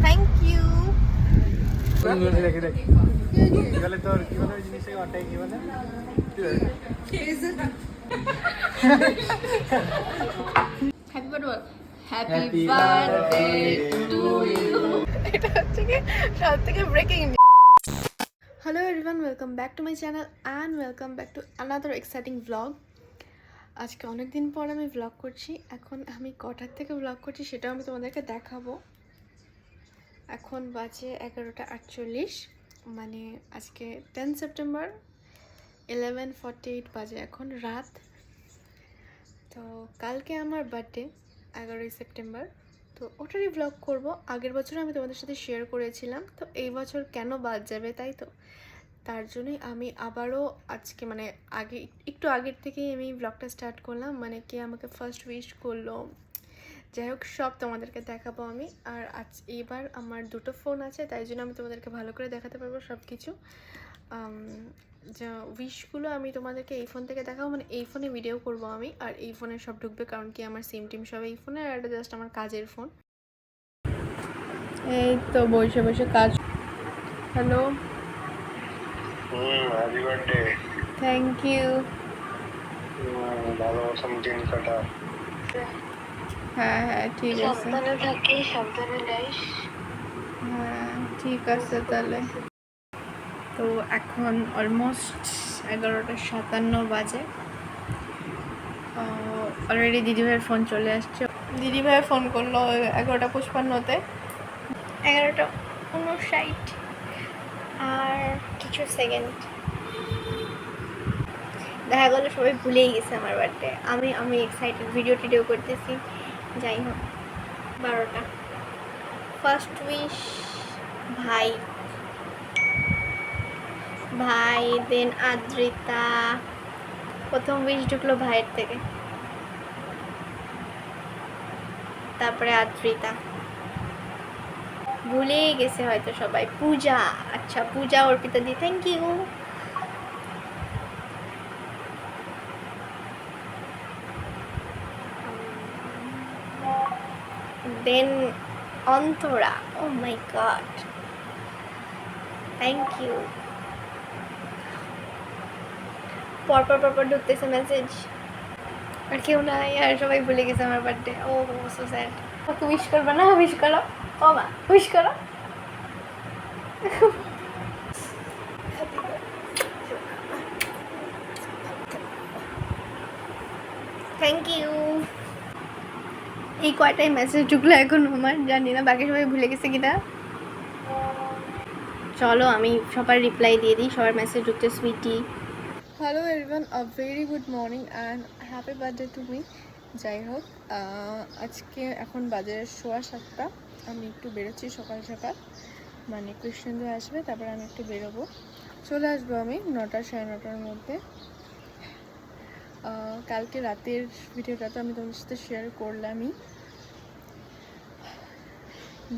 Thank you. Happy birthday to you. এটা হচ্ছে কি সব থেকে breaking. Hello everyone, welcome back to my channel and welcome back to another exciting vlog. আজকে অনেক দিন পর আমি ভ্লগ করছি। এখন আমি কটার থেকে ভ্লগ করছি সেটাও আমি তোমাদেরকে দেখাবো। এখন বাজে 11:48, মানে আজকে 10 সেপ্টেম্বর 11:48 বাজে এখন রাত। তো কালকে আমার বার্থডে 11ই সেপ্টেম্বর, তো ওটারই ভ্লগ করব। আগের বছর আমি তোমাদের সাথে শেয়ার করেছিলাম, তো এই বছর কেন বাদ যাবে, তাই তো তার জন্যই আমি আবারও আজকে মানে একটু আগের থেকেই আমি ব্লগটা স্টার্ট করলাম। মানে কে আমাকে ফার্স্ট উইশ করলো, যাই হোক সব তোমাদেরকে দেখাবো আমি। আর এবার আমার দুটো ফোন আছে, তাই জন্য আমি তোমাদেরকে ভালো করে দেখাতে পারবো সব কিছু। যা উইশগুলো আমি তোমাদেরকে এই ফোন থেকে দেখাবো, মানে এই ফোনে ভিডিও করব আমি, আর এই ফোনে সব ঢুকবে, কারণ কি আমার সিম টিম সব এই ফোনে, আর এটা জাস্ট আমার কাজের ফোন। এই তো বসে বসে কাজ। Hello, happy birthday. Thank you. ভালো মতন দিন কাটা। হ্যাঁ হ্যাঁ ঠিক আছে, সাবধানে থাকিস, সাবধানে যাইস। হ্যাঁ ঠিক আছে তাহলে। তো এখন অলমোস্ট 11:57 বাজে। অলরেডি দিদিভাইয়ের ফোন চলে আসছে। দিদিভাই ফোন করলো 11:55-তে, 11:59 আর কিছু সেকেন্ড। দেখা গেলো সবাই ভুলেই গেছে আমার বার্থডে। আমি এক্সাইটেড, ভিডিও করতেছি। যাই হোক 12টা। ফার্স্ট উইশ ভাই, দেন আদ্রিতা। প্রথম উইশ ঢুকলো ভাইয়ের থেকে, তারপরে আদ্রিতা। ভুলেই গেছে হয়তো সবাই। পূজা, আচ্ছা পূজা অর্পিতা দি, thank you. Then Antara, oh my God, thank you. পরপর ঢুকতেছে মেসেজ, আর কেউ নাই, আর সবাই ভুলে গেছে আমার বার্থডে। Oh so sad. ওকে উইশ করবে না? উইশ করো, ও মা উইশ করো। Thank you. এই কয়টাই মেসেজ ঢুকলো এখন আমার, জানি না বাকি সবাই ভুলে গেছে কিনা। চলো আমি সবার রিপ্লাই দিয়ে দিই, সবার মেসেজ ঢুকতে। Sweetie, hello everyone, a very good morning and happy birthday to me. যাই হোক আজকে এখন বাজে 7:15। আমি একটু বেরোচ্ছি সকাল সকাল, মানে কৃষ্ণেন্দু আসবে, তারপরে আমি একটু বেরোবো। চলে আসবো আমি 9টা 9:30-র মধ্যে। কালকে রাতের ভিডিওটা তো আমি তোমাদের সাথে শেয়ার করলামই।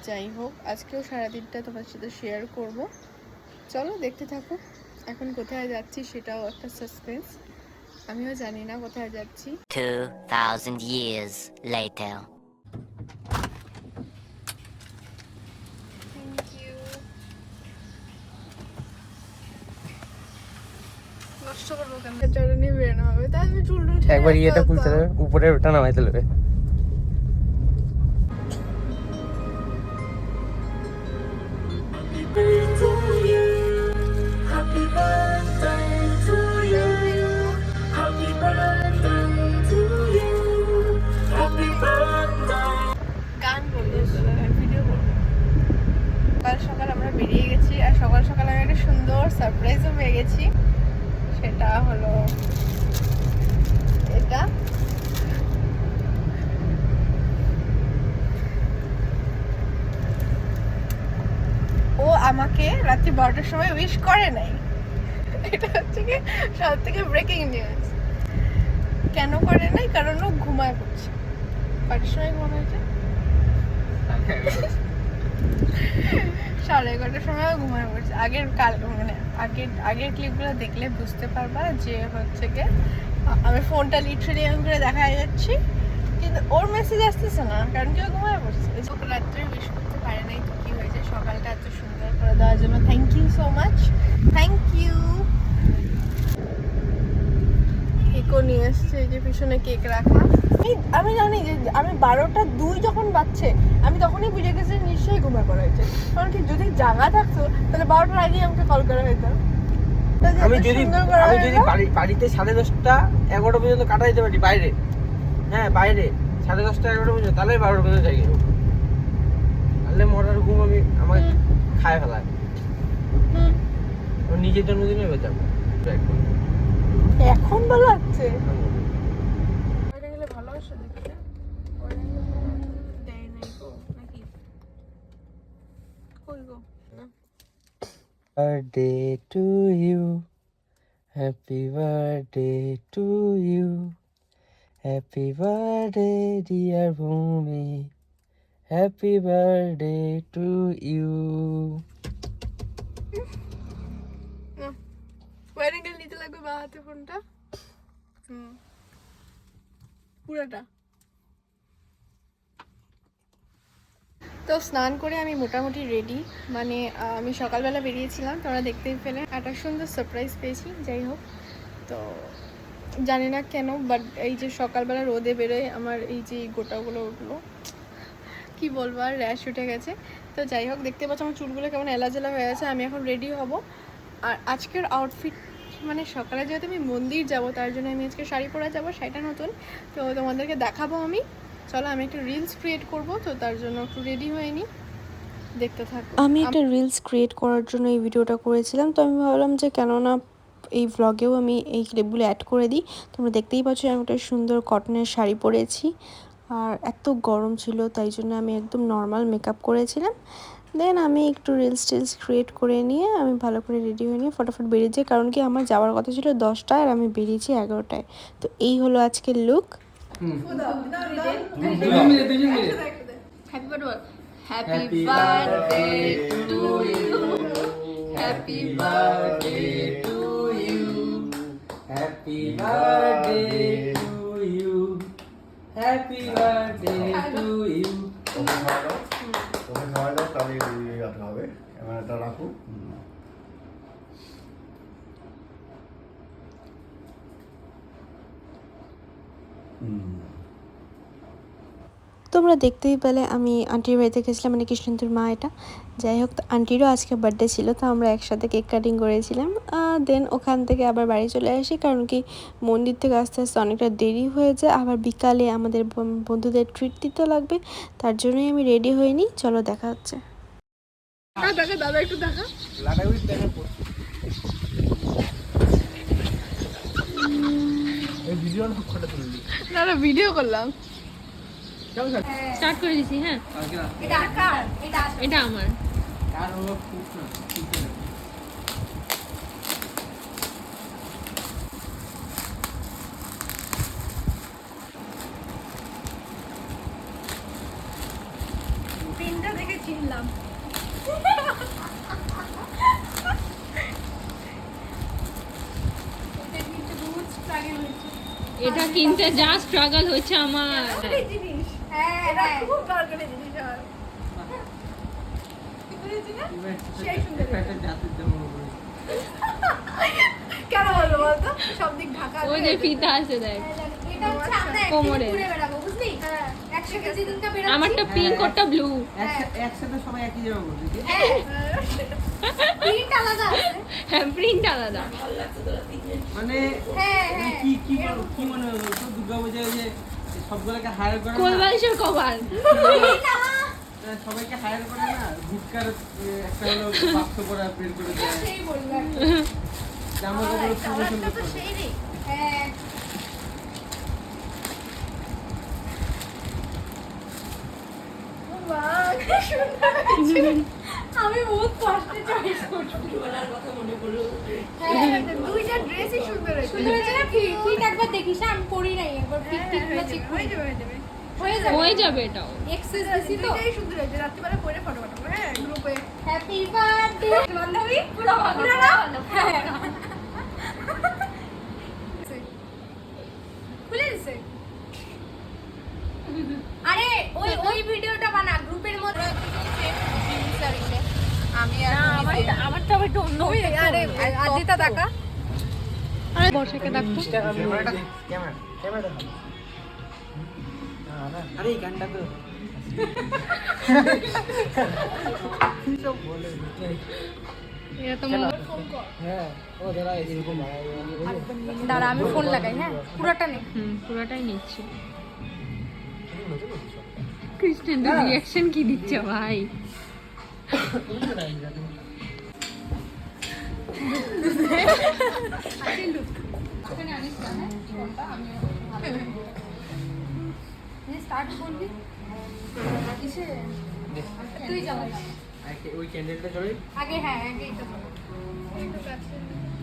যাই হোক আজকেও সারাদিনটা তোমাদের সাথে শেয়ার করব। চলো দেখতে থাকো। এখন কোথায় যাচ্ছি সেটাও একটা সাসপেন্স, আমিও জানি না কোথায় যাচ্ছি। 2000 years later. Thank you. নষ্ট করবো কেন? চলে নিয়ে বেরোনো হবে, তাই আমি চুল একবার ইয়েটা খুলতে হবে, উপরে ওটা নামাইতে হবে। গান বলবো, ভিডিও করবো। সকাল সকাল আমরা বেরিয়ে গেছি, আর সকাল সকাল আমি একটা সুন্দর সারপ্রাইজও পেয়ে গেছি। সেটা হলো এটা। ও আমাকে রাত্রি 12টার সময় উইশ করে নাই। এটা হচ্ছে কি সব থেকে ব্রেকিং নিউজ। কেন করে নাই? কারণ ও ঘুমায় পড়ছে। কটার সময় ঘুমাচ্ছে? 11:30-র সময় ঘুমায় পড়ছে। আগের ক্লিপগুলো দেখলে বুঝতে পারবা যে হচ্ছে কি আমি ফোনটা লিটারালি এমন করে দেখা যাচ্ছি, কিন্তু ওর মেসেজ আসতেছে না, কারণ কেউ ঘুমায় পড়ছে। রাত্রে উইশ করতে পারে নাই, তো কি হয়েছে, সকালটা এত সুন্দর করে দেওয়ার জন্য thank you so much, thank you. কেকও নিয়ে এসছে, এই যে পিছনে কেক রাখা। আমি জানি যে আমি 12:02 যখন বাজছে আমি তখনই বুঝে গেছি নিশ্চয়ই ঘুমিয়ে পড়া হয়েছে, কারণ কি যদি জাগা থাকতো তাহলে 12টার আগেই আমাকে কল করা হতো। আমি যদি বাড়িতে 10:30 11টা পর্যন্ত কাটা যেতে পারি বাইরে, হ্যাঁ বাইরে 10:30 11টা পর্যন্ত, তাহলে 12টা পর্যন্ত যাই, তাহলে মরার ঘুম আমাকে খায় ফেলায়। নিজের জন্মদিনে বেঁচাবো এখন ভালো লাগছে। ভালো আসে দেখতে দেয় নাই গো নাকি কই গো না। Birthday to you, happy birthday to you, happy birthday dear Bhumi, happy birthday to you. ওয়ার অ্যাঙ্গেল নিতে লাগবে বা হাতে ফোনটা পুরোটা। তো স্নান করে আমি মোটামুটি রেডি, মানে আমি সকালবেলা বেরিয়েছিলাম, তোমরা দেখতেই পেলে। একটা সুন্দর সারপ্রাইজ পেয়েছি, যাই হোক। তো জানি না কেন, বাট এই যে সকালবেলা রোদে বেরোয় আমার এই যে গোটাগুলো উঠলো, কি বলবো আর, র্যাশ উঠে গেছে। তো যাই হোক, দেখতে পাচ্ছ আমার চুলগুলো কেমন এলাজেলা হয়ে আছে। আমি এখন রেডি হব। আর আজকের আউটফিট মানে সকালে যেহেতু আমি মন্দির যাব, তার জন্য আমি আজকে শাড়ি পরে যাবো, শাড়িটা নতুন, তো তোমাদেরকে দেখাবো আমি। চলো আমি একটু রিলস ক্রিয়েট করব, তো তার জন্য একটু রেডি হয়ে নিই, দেখতে থাকো। আমি একটা রিলস ক্রিয়েট করার জন্য এই ভিডিওটা করেছিলাম, তো আমি ভাবলাম যে কেননা এই ভ্লগেও আমি এই ক্লিপগুলো অ্যাড করে দিই। তোমরা দেখতেই পাচ্ছ আমি একটা সুন্দর কটনের শাড়ি পরেছি, আর এত গরম ছিল তাই জন্য আমি একদম নর্মাল মেকআপ করেছিলাম। দেন আমি একটু রিলস টিলস ক্রিয়েট করে নিয়ে আমি ভালো করে রেডি হয়ে নিয়ে ফটাফট বেরিয়ে যাই, কারণ কি আমার যাওয়ার কথা ছিল 10টায় আর আমি বেরিয়েছি 11টায়। তো এই হলো আজকের look. Happy birthday to you, happy birthday to you, Happy birthday to you, happy birthday to you. ওকে খাওয়া দাও, তাহলে রাখা হবে। ক্যামেরাটা রাখো। তোমরা দেখতেই পেলে আমি আন্টির বাড়িতে গেছিলাম, মানে কৃষ্ণেন্দুর মা এটা। যাই হোক, আন্টিরও আজকে বার্থডে ছিল, তো আমরা একসাথে কেক কাটিং করেছিলাম। দেন ওখান থেকে আবার বাড়ি চলে আসি, কারণ কি মন্দির থেকে আস্তে আস্তে অনেকটা দেরি হয়ে যায়, আবার বিকালে আমাদের বন্ধুদের ট্রিট দিতে লাগবে, তার জন্যই আমি রেডি হয়ে নিই। চলো দেখা হচ্ছে। দেখা দাদা, একটু দেখা না, ভিডিও করলাম। স্টার্ট করে দিছি। হ্যাঁ, এটা আমার। পিনটা দেখে চিনলাম। এটা কিনতে যা স্ট্রাগল হচ্ছে আমার। কেন বলবো বলতো, সব দিক ঢাকা। ওই যে ফিতা আছে দেখ কোমরে, আমারটা পিঙ্ক ওরটা ব্লু। একসাথে সবাই একই জামা পরবে, প্রিন্ট আলাদা আছে। হ্যাঁ, প্রিন্ট আলাদা। মানে কি কি কি মনে হলো তো দুর্গাপূজায় যে সবগুলোকে হায়ার করে কোলবালিশের কভার সবাইকে হায়ার করে না, গুটকার একটা হলো বাক্স করা বের করে দেয়, জামা কাপড় প্রমোশন করতে হবে। আমি বহুত কষ্টে চয়েস করছি, দুইটা ড্রেসই সুন্দর হয়েছে। সুন্দর হয়েছে না? ফিট একবার দেখিস, আমি পরি নাই, একবার ফিট টিটগুলো চেক করে হয়ে যাবে। এটাও এক্সেস দিছি তো, এই সুন্দর হয়েছে। রাত্রিবেলা পরে ফটো পাঠাবো, হ্যাঁ, গ্রুপে। হ্যাপি বার্থডে বান্ধবী, পুরো ভালো খুলে দিছে। ওই ভিডিওটা বানা গ্রুপের মধ্যে। আমি আর আমার তো একটু অন্য আরে আজিতা টাকা আরে বর্ষাকে ডাকতো ক্যামেরা আরে এই গানটা তো এটা তো হ্যাঁ ও দাঁড়া এরকম দাঁড়া আমি ফোন লাগাই। হ্যাঁ পুরোটা নে। পুরোটাই নিচ্ছি। ক্রিস্টিয়ান রিঅ্যাকশন কি দিচ্ছে ভাই? স্টার্ট করবি কিসে? তুই যাবি ওই ক্যান্ডেলটা চলে আগে। হ্যাঁ আগে এটা বল।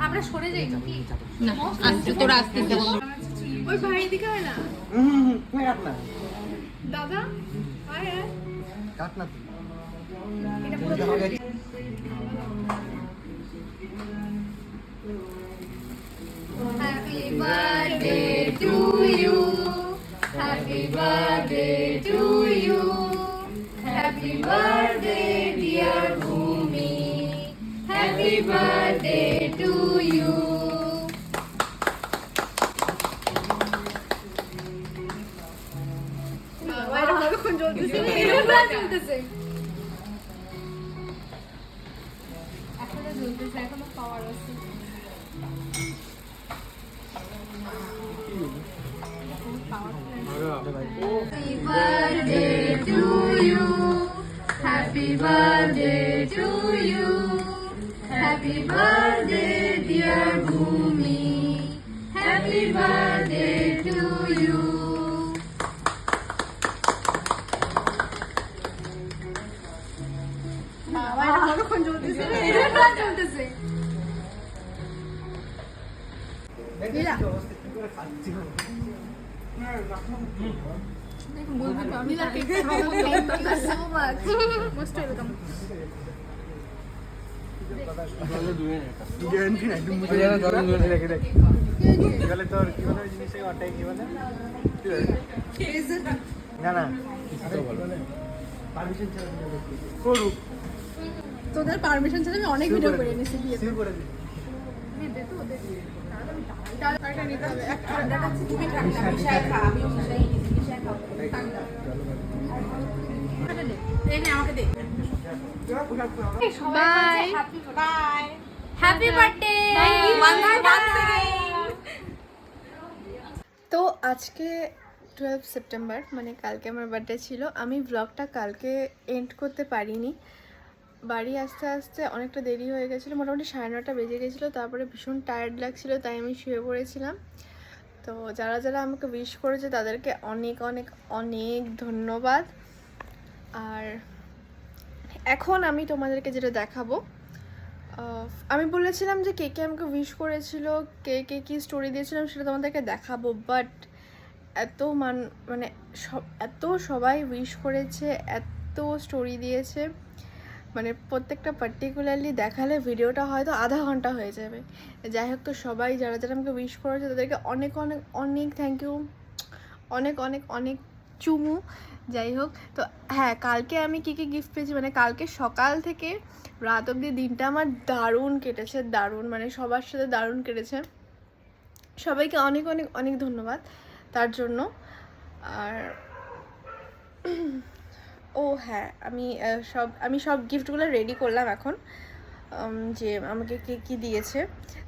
আমরা সরে যাই নাকি? না আস্তে তোরা আস্তে ওই ভাই দিকে হয় না কাট না দাদা আয় আয় কাট না তুই এটা পুরো Happy birthday to you. Happy birthday to you. Happy birthday dear Bhumi. Happy birthday to you. বাইরে কতক্ষণ জ্বলতেছে চলতেছে এখনো জ্বলতেছে, এখনো পাওয়ার আছে। Happy birthday to you. Happy birthday to you. Happy birthday dear Bhumi. Happy birthday to you. বাইরে কতক্ষণ জ্বলতেছে চলতেছে মোস্ট ওয়েলকাম। তোদের পারমিশন ছাড়া আমি অনেক ভিডিও করে নিয়েছি বিয়েতে। বাই হ্যাপি বার্থডে তো আজকে 12 সেপ্টেম্বর মানে কালকে আমার বার্থডে ছিল। আমি ব্লগটা কালকে এন্ড করতে পারিনি, বাড়ি আসতে আসতে অনেকটা দেরি হয়ে গেছিলো, মোটামুটি 9:30 বেজে গেছিলো। তারপরে ভীষণ টায়ার্ড লাগছিল, তাই আমি শুয়ে পড়েছিলাম। তো যারা যারা আমাকে উইশ করেছে তাদেরকে অনেক অনেক অনেক ধন্যবাদ। আর এখন আমি তোমাদেরকে যেটা দেখাবো, আমি বলেছিলাম যে কে কে আমাকে উইশ করেছিল, কে কে কী স্টোরি দিয়েছিলাম সেটা তোমাদেরকে দেখাবো, বাট মানে এত সবাই উইশ করেছে, এত স্টোরি দিয়েছে, মানে প্রত্যেকটা পার্টিকুলারলি দেখালে ভিডিওটা হয়তো আধা ঘন্টা হয়ে যাবে। যাই হোক, তো সবাই যারা যারা আমাকে উইশ করেছে তাদেরকে অনেক অনেক অনেক থ্যাংক ইউ, অনেক অনেক অনেক চুমু। যাই হোক, তো হ্যাঁ, কালকে আমি কী কী গিফট পেয়েছি, মানে কালকে সকাল থেকে রাত অবধি দিনটা আমার দারুণ কেটেছে, দারুণ, মানে সবার সাথে দারুণ কেটেছে। সবাইকে অনেক অনেক অনেক ধন্যবাদ তার জন্য। আর ও হ্যাঁ, আমি সব গিফটগুলো রেডি করলাম এখন, যে আমাকে কে কী দিয়েছে।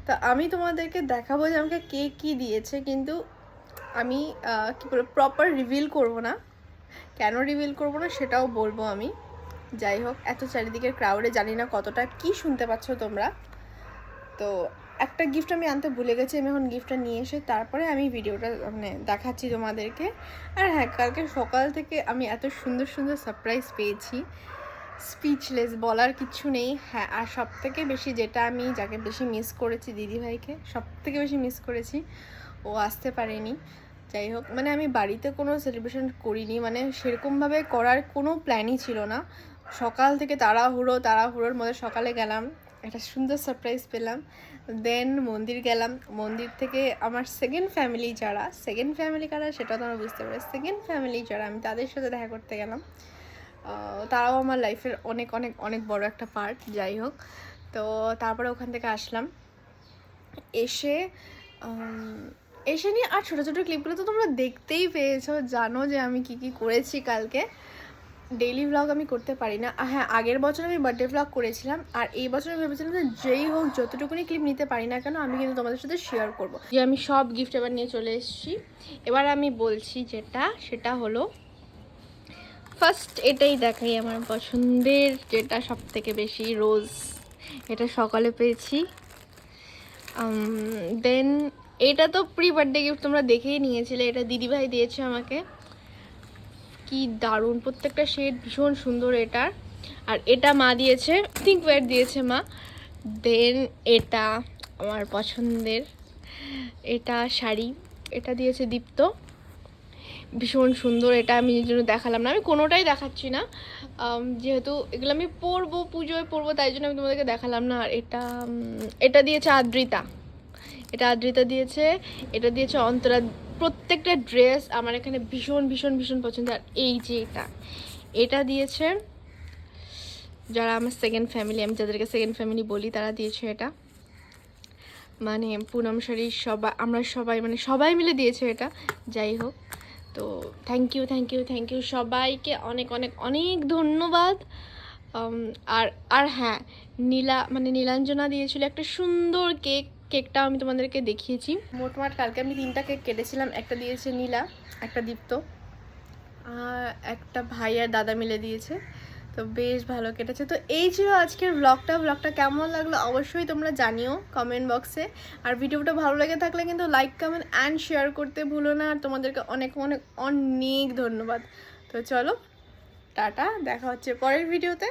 তা আমি তোমাদেরকে দেখাবো যে আমাকে কে কী দিয়েছে, কিন্তু আমি কী বলবো, প্রপার রিভিল করবো না। কেন রিভিল করবো না সেটাও বলবো আমি। যাই হোক, এত চারিদিকের ক্রাউডে জানি না কতটা কি শুনতে পাচ্ছ তোমরা। তো একটা গিফট আমি আনতে ভুলে গেছি, আমি এখন গিফটটা নিয়ে এসে তারপরে আমি ভিডিওটা মানে দেখাচ্ছি তোমাদেরকে। আর হ্যাঁ, কালকে সকাল থেকে আমি এত সুন্দর সুন্দর সারপ্রাইজ পেয়েছি, স্পিচলেস, বলার কিছু নেই। হ্যাঁ, আর সবথেকে বেশি যেটা আমি যাকে বেশি মিস করেছি, দিদিভাইকে সবথেকে বেশি মিস করেছি, ও আসতে পারেনি। যাই হোক, মানে আমি বাড়িতে কোনো সেলিব্রেশন করিনি, মানে সেরকমভাবে করার কোনো প্ল্যানই ছিল না। সকাল থেকে তাড়াহুড়োর মধ্যে সকালে গেলাম, একটা সুন্দর সারপ্রাইজ পেলাম। দেন মন্দির গেলাম, মন্দির থেকে আমার সেকেন্ড ফ্যামিলি কারা সেটা তো আমরা বুঝতে পারি। সেকেন্ড ফ্যামিলি যারা, আমি তাদের সাথে দেখা করতে গেলাম। তারাও আমার লাইফের অনেক অনেক অনেক বড় একটা পার্ট। যাই হোক, তো তারপরে ওখান থেকে আসলাম, এসে নিয়ে আর ছোটো ছোটো ক্লিপগুলো তো তোমরা দেখতেই পেয়েছো, জানো যে আমি কি কি করেছি কালকে। ডেইলি ভ্লগ আমি করতে পারি না। হ্যাঁ, আগের বছর আমি বার্থডে ভ্লগ করেছিলাম, আর এই বছর আমি ভেবেছিলাম যে যেই হোক যতটুকুনি ক্লিপ নিতে পারি না কেন আমি কিন্তু তোমাদের সাথে শেয়ার করব। যে আমি সব গিফট এবার নিয়ে চলে এসেছি। এবার আমি বলছি সেটা হলো, ফার্স্ট এটাই দেখাই, আমার পছন্দের যেটা সব থেকে বেশি, রোজ। এটা সকালে পেয়েছি। দেন এটা তো প্রি বার্থডে গিফট, তোমরা দেখেই নিয়েছিলে, এটা দিদিভাই দিয়েছে আমাকে। কি দারুণ, প্রত্যেকটা শেড ভীষণ সুন্দর এটার। আর এটা মা দিয়েছে, থিঙ্ক ওয়্যার দিয়েছে মা। দেন এটা আমার পছন্দের, এটা শাড়ি, এটা দিয়েছে দীপ্ত, ভীষণ সুন্দর। এটা আমি এই জন্য দেখালাম না, আমি কোনোটাই দেখাচ্ছি না, যেহেতু এগুলো আমি পরবো, পুজোয় পরবো, তাই জন্য আমি তোমাদেরকে দেখালাম না। আর এটা দিয়েছে আদ্রিতা, দিয়েছে, এটা দিয়েছে অন্তরা। প্রত্যেকটা ড্রেস আমার এখানে ভীষণ ভীষণ ভীষণ পছন্দ। আর এই যে এটা দিয়েছে যারা আমার সেকেন্ড ফ্যামিলি, আমি যাদেরকে সেকেন্ড ফ্যামিলি বলি, তারা দিয়েছে এটা। মানে পুনম শাড়ি আমরা সবাই মিলে দিয়েছে এটা। যাই হোক, তো থ্যাংক ইউ সবাইকে, অনেক অনেক অনেক ধন্যবাদ। আর হ্যাঁ, নীলাঞ্জনা দিয়েছিল একটা সুন্দর কেকটা আমি তোমাদেরকে দেখিয়েছি। মোটমাট কালকে আমি 3টা কেক কেটেছিলাম। একটা দিয়েছে নীলা, একটা দীপ্ত, আর একটা ভাই আর দাদা মিলে দিয়েছে। তো বেশ ভালো কেটেছে। তো এই ছিল আজকের ব্লগটা কেমন লাগলো অবশ্যই তোমরা জানিও কমেন্ট বক্সে। আর ভিডিওটা ভালো লেগে থাকলে কিন্তু লাইক, কমেন্ট অ্যান্ড শেয়ার করতে ভুলো না। আর তোমাদেরকে অনেক অনেক অনেক ধন্যবাদ। তো চলো, টাটা, দেখা হচ্ছে পরের ভিডিওতে।